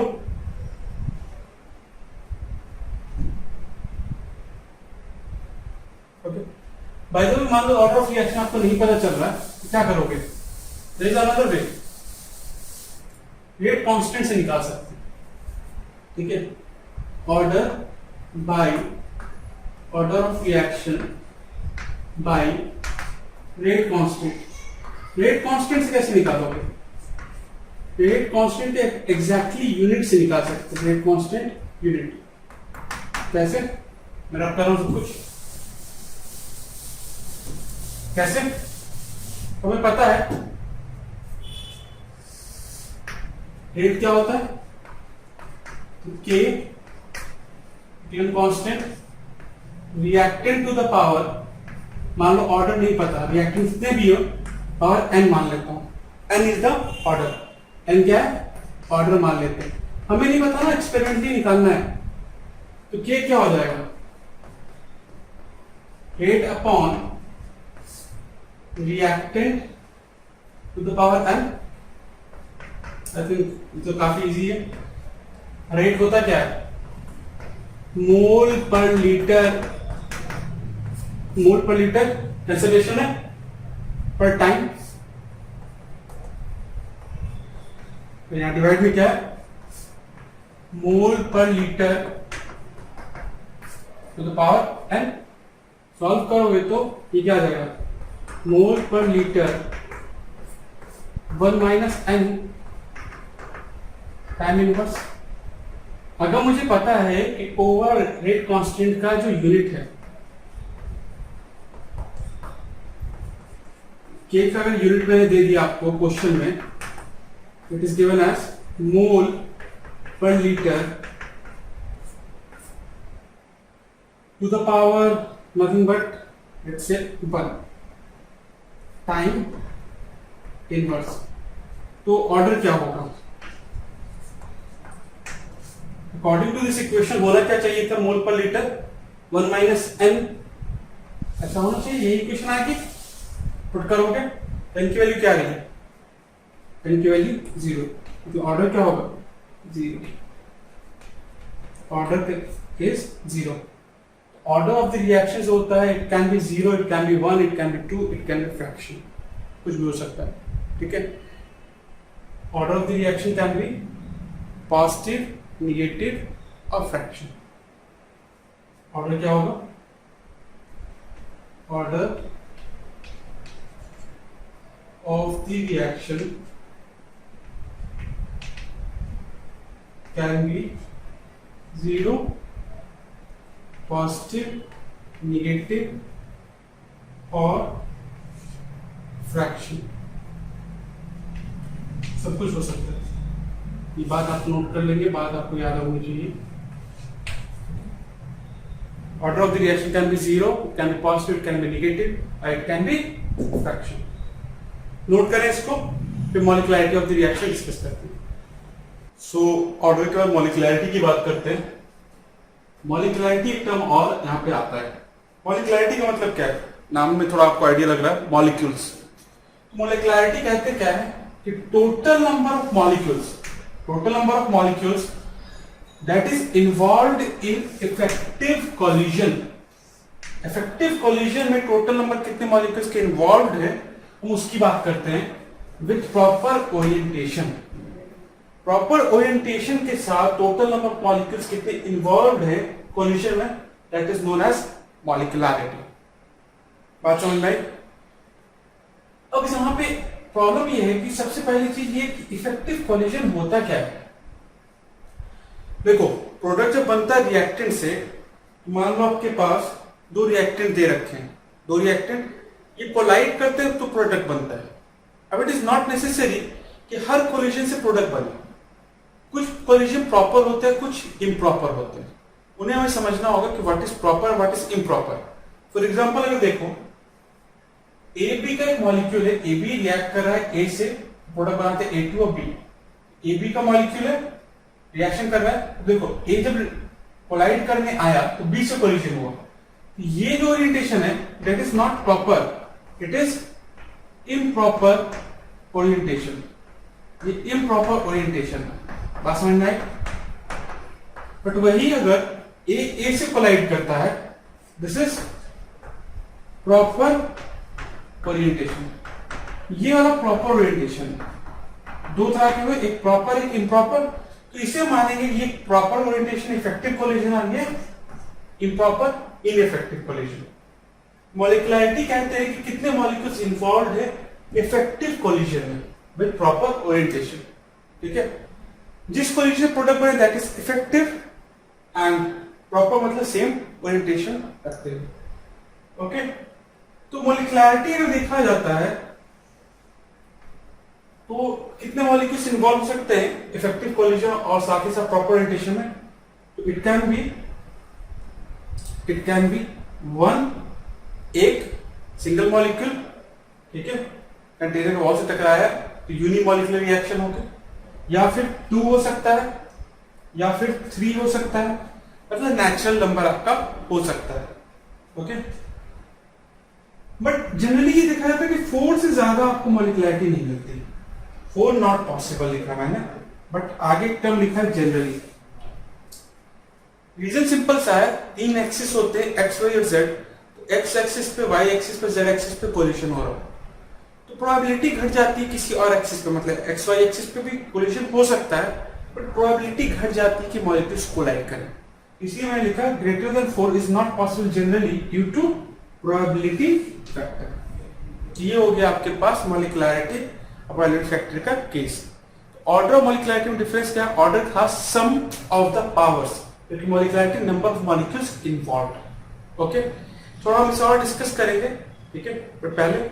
ओके, बाय द वे मान लो ऑर्डर ऑफ रिएक्शन आपको नहीं पता चल रहा है, तो क्या करोगे? There is another way, rate constant से निकाल सकते हैं। ठीक है, order by order of reaction by rate constant. Rate constant से कैसे निकालोगे? रेट कांस्टेंट एग्जैक्टली यूनिट से निकाल सकते हैं। रेट कांस्टेंट यूनिट कैसे? मैं रब कर रहा हूं सब कुछ कैसे? हमें पता है रेट क्या होता है, के given constant reactant to the power, मान लो ऑर्डर नहीं पता, रिएक्टेंट जितने भी हो पावर n मान लेता हूं, n is the order, n क्या है? ऑर्डर मान लेते हैं। हमें नहीं पता ना, एक्सपेरिमेंटली निकालना है, तो k क्या हो जाएगा? Rate upon reactant to the power n। I think तो काफी इजी है। रेट होता क्या है? मोल पर लीटर, मोल पर लीटर कंसंट्रेशन है पर टाइम। तो यहां डिवाइड में क्या है? Mole per litre to the power n। Solve करोगे तो ये क्या आ जाएगा? मोल per litre 1 - n time inverse. अगर मुझे पता है कि ओवर रेट कांस्टेंट का जो यूनिट है, के का अगर यूनिट मैंने दे दिया आपको क्वेश्चन में, It is given as mole per liter to the power nothing but let's say 1 time inverse. तो ऑर्डर क्या होगा? अकॉर्डिंग टू दिस इक्वेशन होना क्या चाहिए था? मोल पर लीटर 1 माइनस n, ऐसा होना चाहिए। यही इक्वेशन आएगी, पुट करोगे n की वैल्यू क्या आ रही है? n की वैल्यू 0, तो ऑर्डर क्या होगा? 0। Order is 0। Order of the reaction होता है, it can B 0, it can B 1, it can B 2, it can B fraction, कुछ भी हो सकता है, ठीक है। Order of the reaction can be positive, negative और फ्रैक्शन। ऑर्डर क्या होगा? Order of the reaction can be 0, positive, negative और फ्रैक्शन, सब कुछ हो सकता है। ये बात आप नोट कर लेंगे, बात आपको याद होनी चाहिए। Order of the reaction can be 0, can be positive, can be negative, it can B fraction. Note करें इसको, फिर मॉलिक्युलरिटी ऑफ द रिएक्शन डिस्कस करते हैं। सो ऑर्डर के बाद मॉलिक्युलरिटी की बात करते हैं। मॉलिक्युलरिटी टर्म और यहाँ पे आता है। मॉलिक्युलरिटी का मतलब क्या है? नाम में थोड़ा आपको आइडिया लग रहा है, मॉलिक्यूल्स। मॉलिक्युलरिटी कहते क्या है कि total number of molecules that is involved in effective collision. Effective collision में टोटल नंबर कितने मॉलिक्यूल्स के इन्वॉल्व्ड है, हम उसकी बात करते हैं with proper orientation. Proper orientation के साथ टोटल नंबर ऑफ मॉलिक्यूल्स कितने इन्वॉल्व्ड है कोलिजन में, दैट इज नोन एज मॉलिक्युलरिटी। बात समझ में आई? अब यहां पे प्रॉब्लम ये है कि सबसे पहली चीज ये कि इफेक्टिव कोलिजन होता क्या है। देखो, प्रोडक्ट जब बनता है रिएक्टेंट से, मान लो आपके पास दो रिएक्टेंट दे रखे हैं, दो रिएक्टेंट ये कोलाइड करते हैं तो प्रोडक्ट बनता है। अब इट इज नॉट नेसेसरी कि हर कोलिजन से प्रोडक्ट बने। कुछ कोलिजन प्रॉपर होते हैं, कुछ इम्प्रॉपर होते हैं। उन्हें हमें समझना होगा कि what is proper, what is improper. For example अगर देखो, ए बी का एक मॉलिक्यूल है, ए बी रिएक्ट कर रहा है ए से, प्रोडक्ट बनाते हैं A2 और B। ए बी का मॉलिक्यूल है, रिएक्शन कर रहा है। देखो, ए जब कोलाइड करने आया तो B से कोलिजन हुआ। ये जो ओरिएंटेशन है that is not proper, it is improper orientation. ये इम्प्रॉपर ओरिएंटेशन है। बात समझ में आई? बट वही अगर ए से कोलाइड करता है, दिस इज प्रॉपर ओरिएंटेशन। ये वाला प्रॉपर ओरिएंटेशन। दो तरह के हुए, एक प्रॉपर एक इम्प्रॉपर। तो इसे मानेंगे ये प्रॉपर ओरिएंटेशन इफेक्टिव कोलिजन और ये इम्प्रॉपर इनइफेक्टिव कोलिजन। मॉलिक्युलरिटी कहते हैं कि कितने मॉलिक्यूल्स इन्वॉल्व है इफेक्टिव कोलिजन में विद प्रॉपर ओरिएंटेशन। ठीक है, जिस कोलिजन में प्रोडक्ट बने that is effective and proper मतलब सेम ओरिएंटेशन रखते हैं। ओके, तो मॉलिक्युलरिटी अगर देखा जाता है तो कितने मॉलिक्यूल्स इन्वॉल्व हो सकते हैं इफेक्टिव कोलिजन और साथ ही साथ प्रॉपर ओरिएंटेशन में। तो इट कैन बी वन, एक सिंगल मॉलिक्यूल, ठीक है, कंटेनर वॉल से टकराया तो यूनिमॉलिक्यूलर रिएक्शन हो गया, या फिर 2 हो सकता है, या फिर 3 हो सकता है, मतलब नेचुरल नंबर आपका हो सकता है। ओके, बट जनरली ये देखा जाता है कि 4 से ज्यादा आपको मॉलिक्युलरिटी नहीं मिलती। 4 नॉट पॉसिबल लिखा मैंने, बट आगे टर्म लिखा है जनरली। रीजन सिंपल सा है, 3 एक्सिस होते हैं एक्स वाई और जेड। तो एक्स एक्सिस पे, वाई एक्सिस पे, जेड एक्सिस पे कोलिजन हो रहा है तो प्रोबेबिलिटी घट जाती है किसी और एक्सिस पे, मतलब एक्स वाई एक्सिस पे भी कोलिजन हो सकता है बट प्रोबेबिलिटी घट जाती है कि मॉलिक्यूल्स कोलाइड करें। इसलिए मैंने लिखा greater than 4 is not possible generally due to probability factor. ये हो गया आपके पास मॉलिक्युलरिटी और प्रोबेबिलिटी फैक्टर का केस। ऑर्डर ऑफ मॉलिक्युलरिटी में डिफरेंस क्या है? ऑर्डर था सम ऑफ द पावर्स, क्योंकि molecularity number of molecules involved. Okay, थोड़ा हम इसे और डिस्कस करेंगे, ठीक है, पर पहले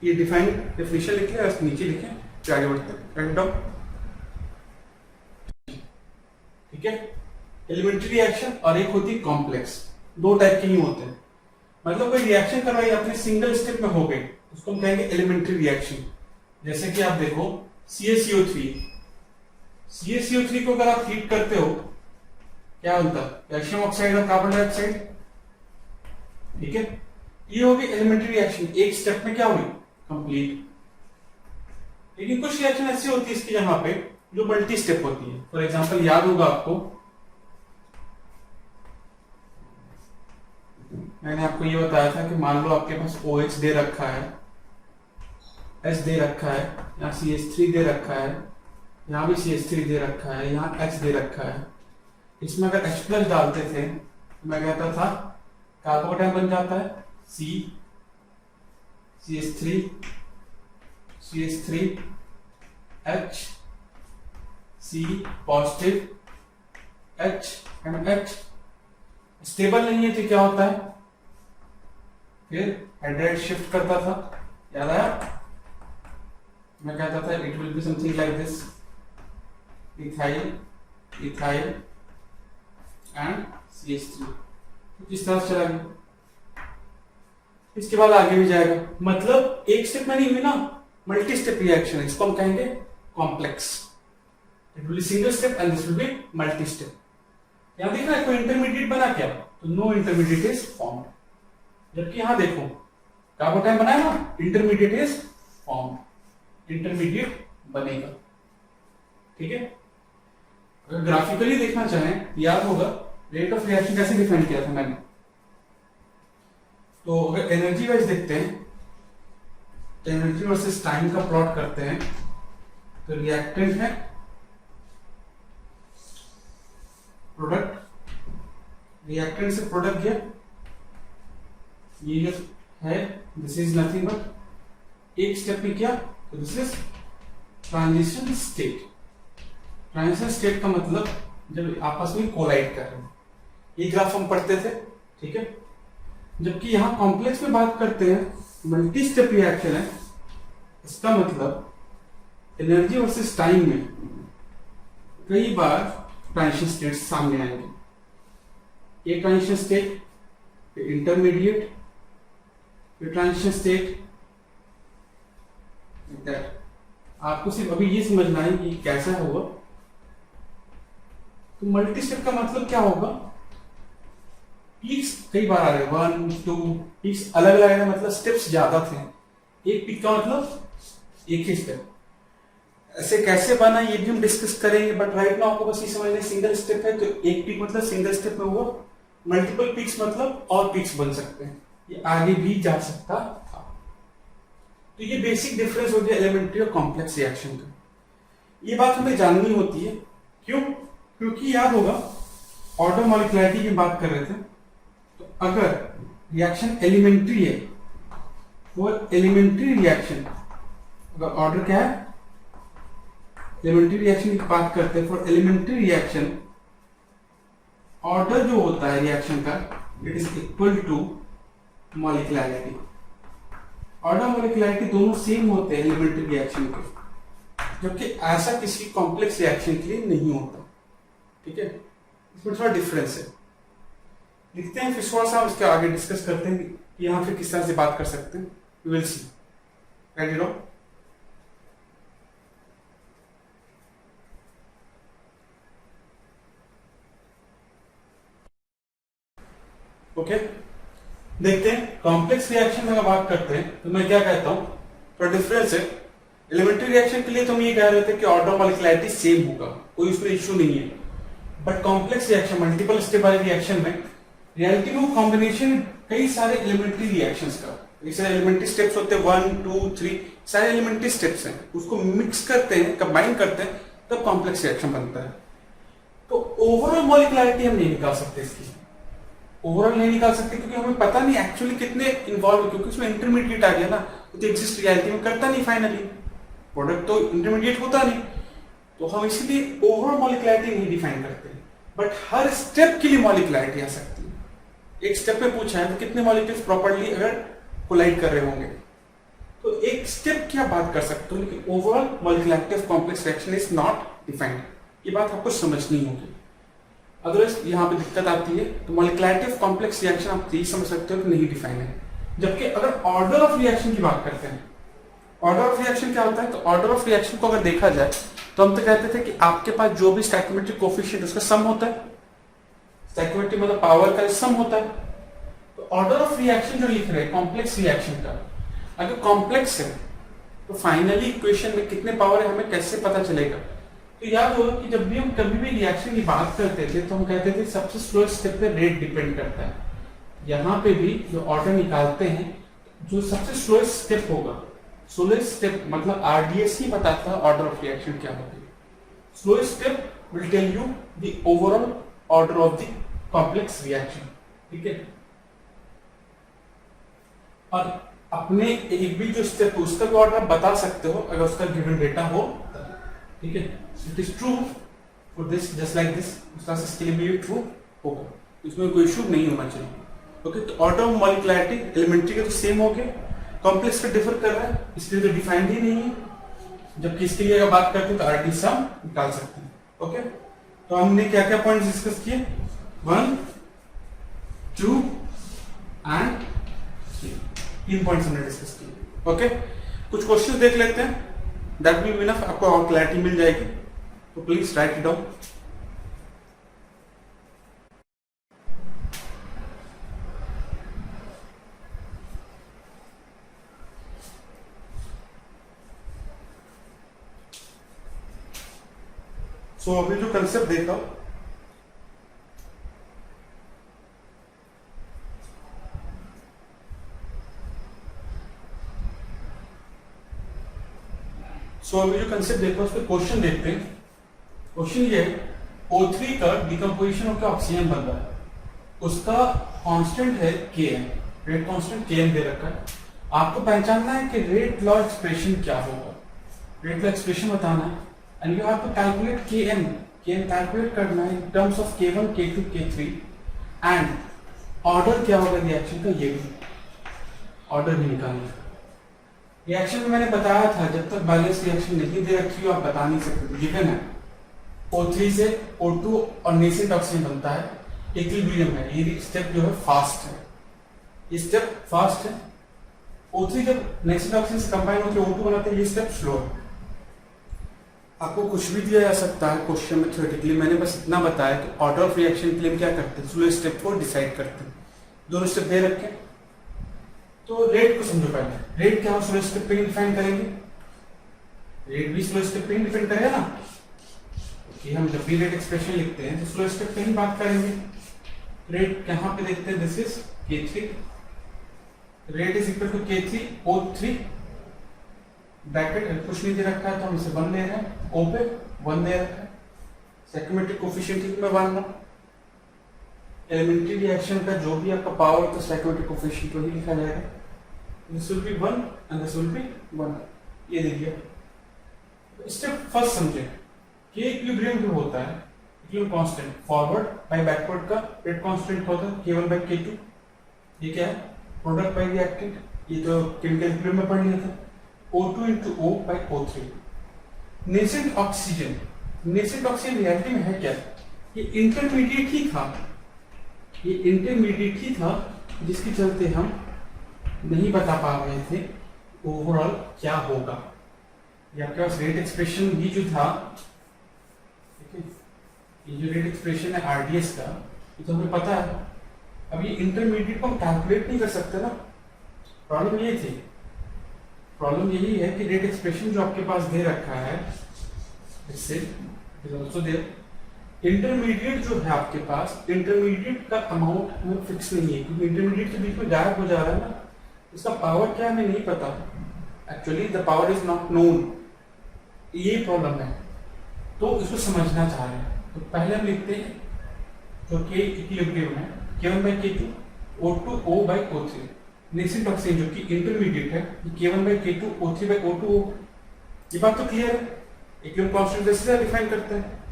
ये डिफिनेशन लिख लें, नीचे लिखें, फिर आगे बढ़ते हैं। ठीक है, एलिमेंट्री रिएक्शन और एक होती है कॉम्प्लेक्स। दो टाइप के ही होते हैं। मतलब कोई रिएक्शन करवाई अपने सिंगल स्टेप में हो गई, उसको हम कहेंगे एलिमेंट्री रिएक्शन। जैसे कि आप देखो CaCO3, CaCO3 को अगर आप हीट करते हो क्या बनता है? कैल्शियम ऑक्साइड और कार्बन डाइऑक्साइड। ठीक है, ये होगी एलिमेंट्री रिएक्शन, एक स्टेप में क्या हुई? कंप्लीट। लेकिन कुछ रिएक्शन ऐसी होती है इसकी जहां पे जो मल्टी स्टेप होती है। फॉर एग्जांपल याद होगा आपको, मैंने आपको ये बताया था कि मान लो आपके पास OH दे रखा है, H दे रखा है, यहाँ CH3 दे रखा है, यहाँ भी CH3 दे रखा है, यहाँ H दे रखा है। इसमें अगर H प्लस डालते थे तो मैं कहता था कार्बोकेटाइन बन जाता है CH3 H, C positive, H and H। Stable नहीं है तो क्या होता है? फिर हाइड्राइड शिफ्ट करता था, याद आया? मैं कहता था it will be something like this, ethyl ethyl and CH3। इस तरह से चला गया। इसके बाद आगे भी जाएगा, मतलब एक स्टेप में नहीं हुई ना, मल्टी स्टेप रिएक्शन है, इसको हम कहेंगे complex. It will B single step and this will B multi step. यहां देख रहा है कोई इंटरमीडिएट बना क्या? तो नो इंटरमीडिएट इज फॉर्म्ड। जबकि यहां देखो कार्बोटाइन बनाया ना, इंटरमीडिएट इज फॉर्म्ड, इंटरमीडिएट बनेगा। ठीक है, अगर ग्राफिकली देखना चाहें, याद होगा रेट ऑफ रिएक्शन कैसे डिफाइन किया था मैंने। तो अगर एनर्जी वाइज देखते हैं, तो एनर्जी वर्सेस टाइम का प्लॉट करते हैं, तो रिएक्टेंट है प्रोडक्ट, रिएक्टेंट से प्रोडक्ट गया, ये है दिस इज नथिंग बट एक स्टेप में क्या, तो this is transition state. Transition state का मतलब जब आपस में कोलाइड कर रहे हैं, ये ग्राफ हम पढ़ते थे। ठीक है, जबकि यहां कॉम्प्लेक्स में बात करते हैं, मल्टी स्टेप रिएक्शन है, इसका मतलब एनर्जी वर्सेस टाइम में कई बार ट्रांजिशन स्टेट सामने आएंगे। एक ट्रांजिशन स्टेट, फिर इंटरमीडिएट, फिर ट्रांजिशन स्टेट। आपको सिर्फ अभी ये समझना है कि कैसा होगा। तो मल्टी स्टेप का मतलब क्या होगा? पीक्स कई बार आ रहे, 1 2 पीक्स अलग अलग है, मतलब स्टेप्स ज्यादा थे। एक पीक का मतलब एक ही स्टेप। ऐसे कैसे बना ये भी हम डिस्कस करेंगे, बट राइट नाउ आपको बस ये समझना है सिंगल स्टेप है तो एक पीक मतलब सिंगल स्टेप में हुआ, मल्टीपल पीक्स मतलब और पीक्स बन सकते हैं, ये आगे भी जा सकता था। तो ये बेसिक डिफरेंस हो गया एलिमेंट्री और कॉम्प्लेक्स रिएक्शन का। ये बात हमें जाननी होती है, क्यों? क्योंकि याद होगा ऑर्डर मॉलिक्युलरिटी की बात कर रहे थे, तो अगर रिएक्शन एलिमेंट्री है, वो एलिमेंट्री रिएक्शन, अगर ऑर्डर क्या है, एलिमेंट्री रिएक्शन की बात करते हैं, फॉर एलिमेंट्री रिएक्शन ऑर्डर जो होता है रिएक्शन का, it is equal to molecularity. Order molecularity दोनों सेम होते हैं एलिमेंट्री रिएक्शन के, जबकि ऐसा किसी कॉम्प्लेक्स रिएक्शन के लिए नहीं होता। ठीक है, इसमें थोड़ा डिफरेंस है। लिखते हैं, फिर थोड़ा सा इसके आगे डिस्कस करते हैं कि यहां फिर किस तरह से बात कर सकते हैं। We will see. Ready no? Okay, देखते हैं कॉम्प्लेक्स रिएक्शन में बात करते हैं, तो मैं क्या कहता हूं, थोड़ा डिफरेंस है। एलिमेंट्री रिएक्शन के लिए तो हम ये कह रहे थे कि ऑर्डर मॉलिक्युलरिटी सेम होगा, कोई उसमें इश्यू नहीं है। But complex reaction, multiple step वाले रिएक्शन में रियलिटी में कॉम्बिनेशन कई सारे एलिमेंट्री रिएक्शंस का, जैसे एलिमेंट्री स्टेप्स होते हैं 1 2 3, सारे एलिमेंट्री स्टेप्स हैं, उसको मिक्स करते हैं, कंबाइन करते हैं, तब कॉम्प्लेक्स रिएक्शन बनता है। तो ओवरऑल मॉलिक्युलरिटी हम नहीं निकाल सकते, इसकी ओवरऑल नहीं निकाल सकते क्योंकि हमें पता नहीं एक्चुअली कितने इन्वॉल्व, क्योंकि उसमें इंटरमीडिएट आ गया ना, तो एग्जिस्ट रियलिटी में करता नहीं, फाइनली प्रोडक्ट तो इंटरमीडिएट होता नहीं, तो हम इसलिए ओवरऑल मॉलिक्युलरिटी नहीं डिफाइन करते। बट हर स्टेप के लिए मॉलिक्युलरिटी आ सकती है। एक स्टेप में पूछा है तो कितने मॉलिक्यूल्स प्रॉपर्ली अगर कोलाइड कर रहे होंगे, तो एक स्टेप की आप बात कर सकते हो, लेकिन overall molecularity of complex reaction is not defined. ये बात आपको समझनी होगी। अदरवाइज यहाँ पे दिक्कत आती है। तो मॉलिक्युलरिटी ऑफ कॉम्प्लेक्स रिएक्शन आप यही समझ सकते हो कि नहीं डिफाइन है। जबकि अगर ऑर्डर ऑफ रिएक्शन की बात करते हैं, ऑर्डर ऑफ रिएक्शन क्या होता है, तो ऑर्डर ऑफ रिएक्शन को अगर देखा जाए तो हम तो कहते थे कि आपके पास जो भी स्टोइकियोमेट्रिक कोफिशिएंट उसका सम होता है, स्टोइकियोमेट्रिक मतलब पावर का सम होता है। तो ऑर्डर ऑफ रिएक्शन जो लिख रहे हैं कॉम्प्लेक्स रिएक्शन का, अगर कॉम्प्लेक्स है तो फाइनली इक्वेशन में कितने पावर है हमें कैसे पता चलेगा। तो याद होगा कि जब भी हम कभी भी रिएक्शन की बात करते थे तो हम कहते थे सबसे स्लो स्टेप पे रेट डिपेंड करता है। यहाँ पे भी जो ऑर्डर निकालते हैं, जो सबसे स्लोएस्ट स्टेप होगा, स्लोएस्ट स्टेप मतलब आरडीएस ही बताता है ऑर्डर ऑफ रिएक्शन क्या होती है। Slowest step will tell you the overall order of the complex reaction. ठीक है, और अपने एक भी जो स्टेप उसका भी ऑर्डर बता सकते हो अगर उसका गिवन डेटा हो। ठीक है, it is true for this just like this, उसका इसके लिए भी ट्रू होगा, इसमें कोई इशू नहीं होना चाहिए। ओके, तो ऑर्डर ऑफ मॉलिक्युलरिटी एलिमेंट्री का तो सेम हो गया, कॉम्प्लेक्स का डिफर कर रहा है इसलिए तो डिफाइंड ही नहीं है। जबकि इसके लिए अगर बात करते हैं तो आरटी सम निकाल सकते हैं। ओके, तो हमने क्या क्या पॉइंट्स डिस्कस किए, 1, 2 एंड 3 पॉइंट्स हमने डिस्कस किए। ओके, कुछ क्वेश्चंस देख लेते हैं, दैट विल बी इनफ, आपको और क्लैरिटी मिल जाएगी। तो प्लीज राइट इट डाउन। सो अभी जो कंसेप्ट देखा, अभी जो कंसेप्ट देखा उस पर क्वेश्चन देखते हैं। क्वेश्चन ये है, O3 का डिकम्पोजिशन होकर ऑक्सीजन बन रहा है, उसका कांस्टेंट है Km, रेट कांस्टेंट Km दे रखा है। आपको पहचानना है कि रेट लॉ एक्सप्रेशन क्या होगा, रेट लॉ एक्सप्रेशन बताना है, and you have to calculate Km calculate करना है in terms of K1, K2, K3 and order क्या होगा रिएक्शन का, ये भी ऑर्डर भी निकालना है। रिएक्शन में मैंने बताया था जब तक बैलेंस रिएक्शन नहीं दे रखी हो आप बता नहीं सकते। गिवन है O3 से O2 और नेसेंट ऑक्सीजन बनता है, इक्विलिब्रियम है, ये स्टेप जो है फास्ट है, ये स्टेप फास्ट है। O3 जब नेसेंट ऑक्सीजन से कंबाइन होकर O2 बनाते हैं, ये स्टेप स्लो है। आपको कुछ भी दिया जा सकता है क्वेश्चन में थ्योरेटिकली, मैंने बस इतना बताया कि ऑर्डर ऑफ रिएक्शन के लिए क्या करते हैं, स्लो स्टेप को डिसाइड करते हैं। दोनों स्टेप दे रखे, तो रेट को समझो पहले, रेट क्या हो स्लो स्टेप पे डिफाइन करेंगे, रेट भी स्लो स्टेप पे डिपेंड करेगा ना, कि हम जब भी रेट एक्सप्रेशन लिखते हैं तो स्लो स्टेप पे ही बात करेंगे। रेट कहां पे देखते हैं, this is K3, rate is equal to K3 O3 bracket कुछ नहीं दे रखा है तो हम इसे 1 ले रहे हैं, O पे 1 दे रखा है, स्टोइकियोमेट्रिक कोफिशिएंट में 1 ना, एलिमेंट्री रिएक्शन का जो भी आपका पावर तो स्टोइकियोमेट्रिक कोफिशिएंट वही लिखा जाएगा, this will B 1 and this will B 1, ये देखिए। स्टेप फर्स्ट समझे कि इक्विलिब्रियम जो होता है, equilibrium constant forward bye backward का रेट कांस्टेंट होता है K1 बाय K2, ये क्या है प्रोडक्ट बाय रिएक्टेंट, ये तो केमिकल इक्विलिब्रियम में पढ़ लिया था, O2 into O by O3। Nascent oxygen, nascent oxygen reality में है क्या, ये इंटरमीडिएट ही था, ये इंटरमीडिएट ही था जिसके चलते हम नहीं बता पा रहे थे ओवरऑल क्या होगा। ये आपके पास रेट एक्सप्रेशन भी जो था, ठीक है, ये जो रेट एक्सप्रेशन है आरडीएस का, ये तो हमें पता है। अब ये इंटरमीडिएट को हम कैलकुलेट नहीं कर सकते ना, प्रॉब्लम ये थी, प्रॉब्लम यही है कि रेट एक्सप्रेशन जो आपके पास दे रखा है, इससे ऑल्सो देयर इंटरमीडिएट जो है आपके पास, इंटरमीडिएट का अमाउंट में फिक्स नहीं है, क्योंकि इंटरमीडिएट के बीच में गायब हो जा रहा है ना, इसका पावर क्या हमें नहीं पता, actually the power is not known, ये प्रॉब्लम है। तो इसको समझना चाह रहे हैं, तो पहले हम लिखते हैं जो कि इक्विलिब्रियम है K1 by K2 O2 O by O3, nascent oxygen जो कि इंटरमीडिएट है K1 by K2 O3 by O2 O। ये बात तो क्लियर है, इक्विलिब्रियम कांस्टेंट जैसे डिफाइन करते हैं।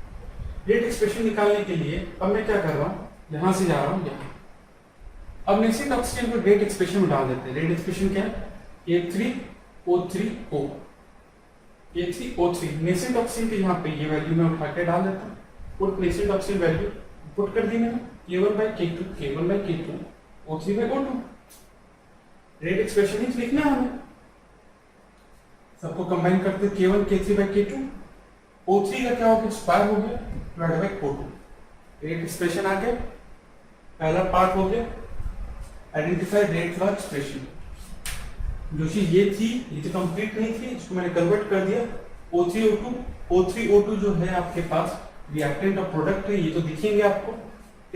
रेट एक्सप्रेशन निकालने के लिए अब मैं क्या कर रहा हूँ, यहां से जा रहा हूँ यहाँ, अब नेसेंट ऑक्सीजन को रेट एक्सप्रेशन में डाल देते हैं। रेट एक्सप्रेशन क्या है, K3O3O, K3O3, नेसेंट ऑक्सीजन के यहाँ पे ये वैल्यू मैं उठा के डाल देता हूँ, put nascent oxygen value put कर दी मैंने K1 by K2 K1 by K2 O3 by O2 rate expression ही लिखना है हमें सबको कंबाइन करते K1 K3 by K2 O3 का क्या हो गया स्क्वायर हो गया divided by O2 rate expression आ गया पहला पार्ट हो गया आइडेंटिफाई रेट लॉ एक्सप्रेशन जो चीज ये थी ये तो कंप्लीट नहीं थी इसको मैंने कन्वर्ट कर दिया O3O2 जो है आपके पास रिएक्टेंट और प्रोडक्ट है ये तो दिखेंगे आपको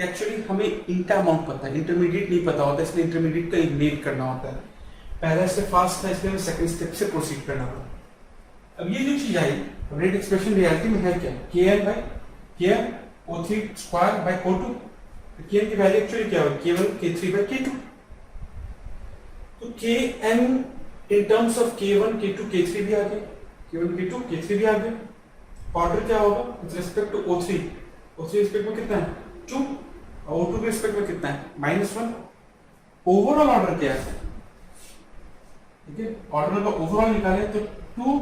एक्चुअली हमें इंटर अमाउंट पता है इंटरमीडिएट नहीं पता होता इसलिए इंटरमीडिएट का इग्नोर करना होता है पहला स्टेप फास्ट था इसलिए सेकंड स्टेप से प्रोसीड करना पड़ा अब ये जो चीज आई रेट एक्सप्रेशन रियलिटी में है क्या Kn by Kn O3 square by O2 Kn की वैल्यू एक्चुअली क्या होगी K1 K3 by K2 तो Kn in terms of K1 K2 K3 भी आ गया K1 K2 K3 भी आ गया ऑर्डर क्या होगा with respect to O3 respect में कितना है 2 और O2 के रिस्पेक्ट में कितना है -1 ओवरऑल ऑर्डर क्या है ठीक है ऑर्डर का ओवरऑल निकाले तो 2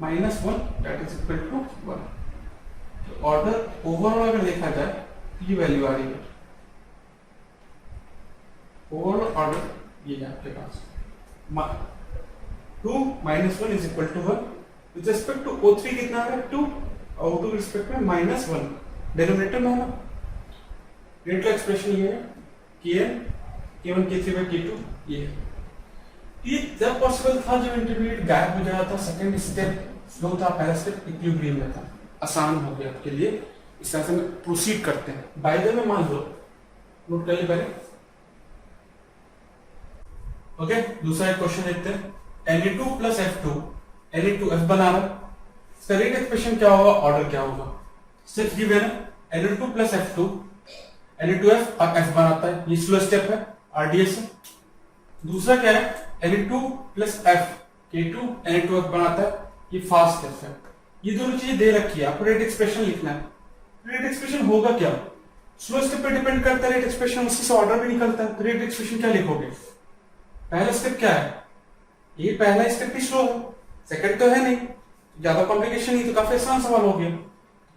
-1 दैट इज इक्वल टू 1 तो ऑर्डर ओवरऑल अगर देखा जाए तो ये वैल्यू आ रही है ओवरऑल ऑर्डर ये है आपके पास 2 -1 is equal to 1 with respect to O3 कितना आ रहा है 2 और O2 के रिस्पेक्ट में -1 डिनोमिनेटर में है ना रेट का एक्सप्रेशन ये है Kn K1 K3 by K2 ये है ये जब पॉसिबल था जब इंटरमीडिएट गायब हो जाता था सेकंड स्टेप स्लो था पहला स्टेप इक्विलिब्रियम में था आसान हो गया आपके लिए इस तरह से प्रोसीड करते हैं बाय द वे मान लो नोट कर ले पहले ओके दूसरा एक क्वेश्चन देखते हैं Na2 plus F2 Na2F बना रहा इसका रेट एक्सप्रेशन क्या होगा ऑर्डर क्या होगा स्टेप गिवन है Na2 plus F2 Na2F और F बनाता है ये स्लो स्टेप है RDS है दूसरा क्या है Na2 plus F K2 Na2F बनाता है ये फास्ट स्टेप है ये दोनों चीजें दे रखी है आपको रेट एक्सप्रेशन लिखना है रेट एक्सप्रेशन होगा क्या स्लो स्टेप पे डिपेंड करता है रेट एक्सप्रेशन उसी से ऑर्डर भी निकलता है तो रेट एक्सप्रेशन क्या लिखोगे पहला स्टेप क्या है ये पहला स्टेप भी स्लो है सेकंड तो है नहीं ज्यादा कॉम्प्लिकेशन नहीं तो काफी आसान सवाल हो गया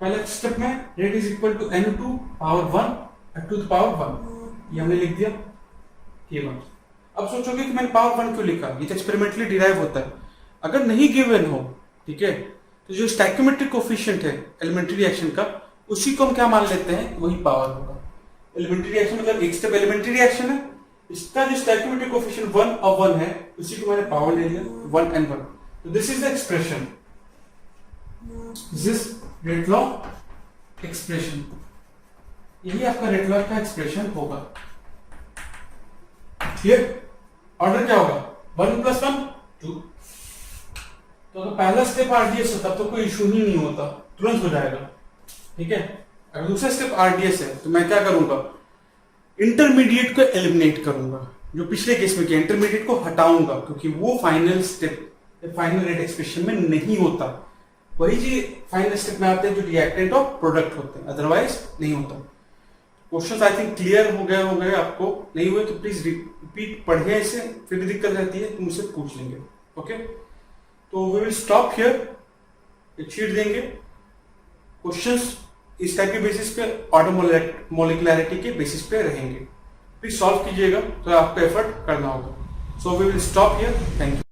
पहले स्टेप में rate is equal to N2 power 1 F2 power 1 ये हमने लिख दिया K1 अब सोचोगे कि मैंने पावर 1 क्यों लिखा ये तो एक्सपेरिमेंटली डिराइव होता है अगर नहीं गिवन हो ठीक है तो जो स्टैइकोमेट्रिक कोफिशिएंट है एलिमेंट्री रिएक्शन का उसी को हम क्या मान लेते हैं वही पावर होगा एलिमेंट्री रिएक्शन मतलब एक स्टेप एलिमेंट्री रिएक्शन है इसका जो स्टैइकोमेट्रिक कोफिशिएंट 1 और 1 है उसी को मैंने पावर ले लिया 1 and 1 तो this is the expression this is rate law expression यही आपका रेट लॉ का एक्सप्रेशन होगा क्लियर ऑर्डर क्या होगा 1 + 1 2 तो अगर पहला स्टेप आरडीएस है तब तो कोई इशू ही नहीं होता तुरंत हो जाएगा ठीक है अगर दूसरा स्टेप आरडीएस है तो मैं क्या करूंगा इंटरमीडिएट को एलिमिनेट करूंगा जो पिछले केस में किया इंटरमीडिएट को हटाऊंगा क्योंकि वो final step final rate expression में नहीं होता वही चीज फाइनल स्टेप में आते हैं जो रिएक्टेंट और प्रोडक्ट होते हैं अदरवाइज नहीं होता क्वेश्चन आई थिंक क्लियर हो गए आपको नहीं हुए तो प्लीज रिपीट पढ़िए इसे फिर भी दिक्कत रहती है तो मुझसे पूछ लेंगे ओके तो वी विल स्टॉप हियर एक शीट देंगे क्वेश्चंस इस टाइप के बेसिस पे ऑर्डर मोलिकुलरिटी के बेसिस पे रहेंगे प्लीज सॉल्व कीजिएगा तो आपको एफर्ट करना होगा so we will stop here thank you